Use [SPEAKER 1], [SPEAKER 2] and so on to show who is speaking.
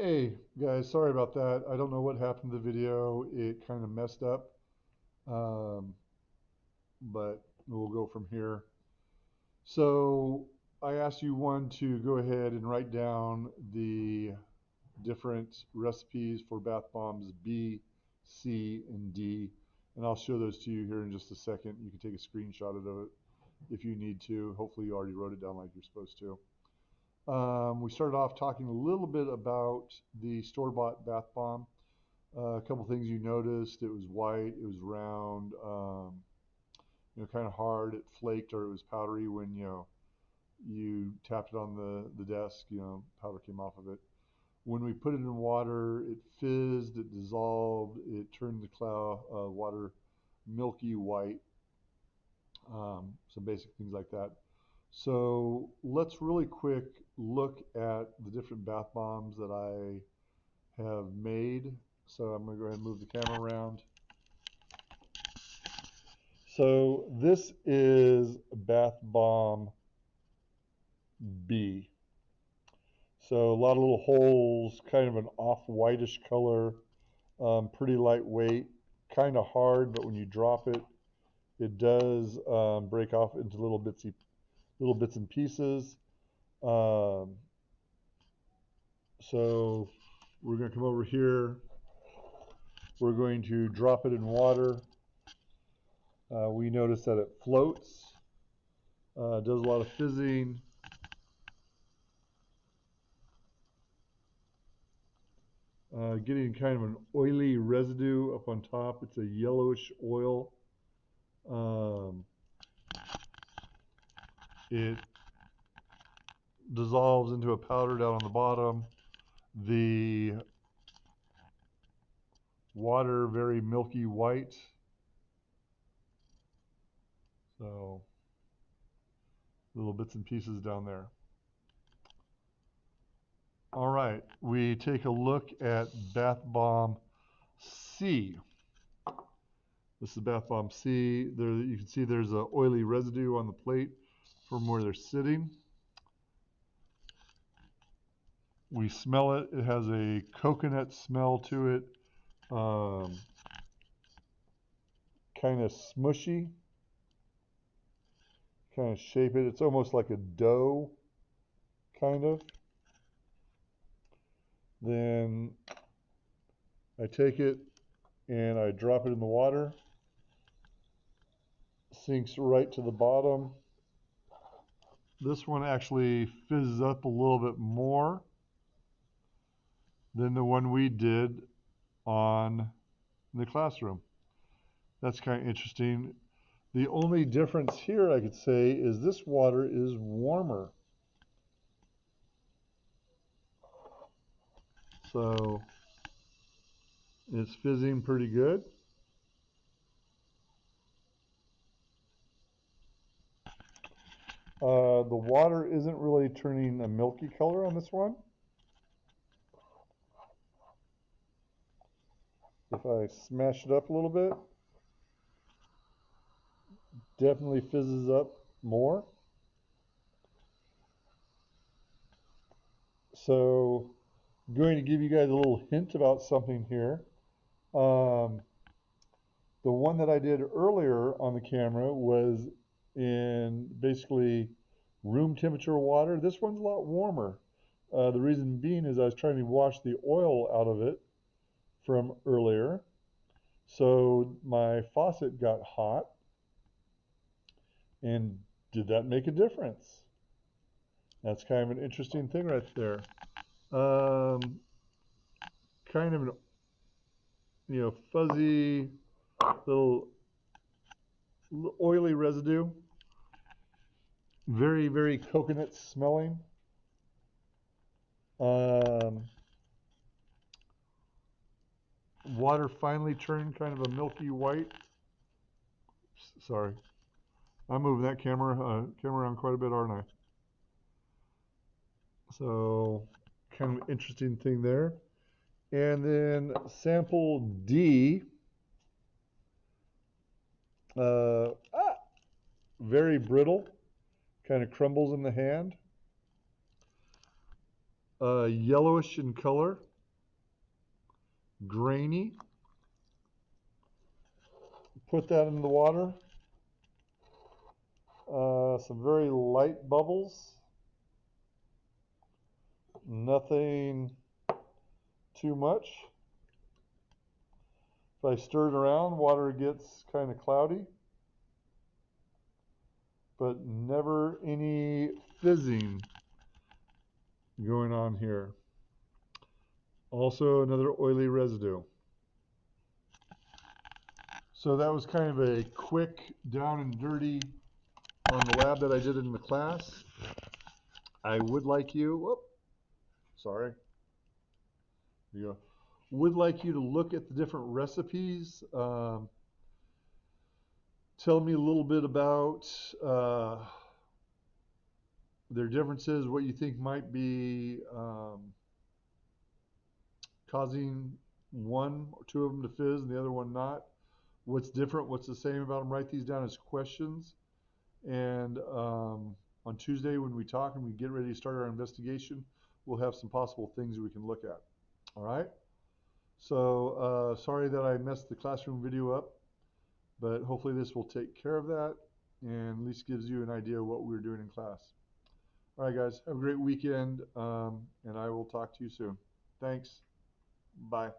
[SPEAKER 1] Hey guys, sorry about that. I don't know what happened to the video. It kind of messed up, um, but we'll go from here. So I asked you one to go ahead and write down the different recipes for bath bombs B, C, and D, and I'll show those to you here in just a second. You can take a screenshot of it if you need to. Hopefully you already wrote it down like you're supposed to. We started off talking a little bit about the store-bought bath bomb. A couple things you noticed: it was white, it was round, kind of hard. It flaked or it was powdery when you tapped it on the desk. Powder came off of it. When we put it in water, it fizzed, it dissolved, it turned the cloud water milky white. Some basic things like that. So let's really quick look at the different bath bombs that I have made. So I'm going to go ahead and move the camera around. So this is bath bomb B. So a lot of little holes, kind of an off-whitish color, pretty lightweight, kind of hard, but when you drop it, it does break off into little bits and pieces. So we're going to come over here. We're going to drop it in water. We notice that it floats, does a lot of fizzing. Getting kind of an oily residue up on top. It's a yellowish oil. It dissolves into a powder down on the bottom. The water very milky white. So little bits and pieces down there. All right, we take a look at bath bomb C. This is bath bomb C. There, you can see there's an oily residue on the plate from where they're sitting. We smell it. It has a coconut smell to it. Kind of smushy. Kind of shape it. It's almost like a dough, kind of. Then I take it and I drop it in the water. Sinks right to the bottom. This one actually fizzes up a little bit more than the one we did on the classroom. That's kind of interesting. The only difference here I could say is this water is warmer. So it's fizzing pretty good. The water isn't really turning a milky color on this one. If I smash it up a little bit, definitely fizzes up more. So I'm going to give you guys a little hint about something here. The one that I did earlier on the camera was in basically room temperature water. This one's a lot warmer. The reason being is I was trying to wash the oil out of it from earlier. So my faucet got hot. And did that make a difference? That's kind of an interesting thing right there. Kind of an fuzzy little oily residue. Very, very coconut smelling. Water finally turned kind of a milky white. Sorry, I'm moving that camera around quite a bit, aren't I? So kind of interesting thing there. And then sample D. Very brittle, kind of crumbles in the hand. Yellowish in color. grainy. Put that in the water. Some very light bubbles. Nothing too much. If I stir it around, water gets kind of cloudy, but never any fizzing going on here. Also another oily residue. So that was kind of a quick down and dirty on the lab that I did in the class. I would like you, whoop, sorry. Here you go. Would like you to look at the different recipes. Tell me a little bit about their differences, what you think might be causing one or two of them to fizz and the other one not. What's different, what's the same about them. Write these down as questions. And on Tuesday when we talk and we get ready to start our investigation, we'll have some possible things we can look at. All right? So sorry that I messed the classroom video up, but hopefully this will take care of that and at least gives you an idea of what we were doing in class. All right, guys, have a great weekend, and I will talk to you soon. Thanks. Bye.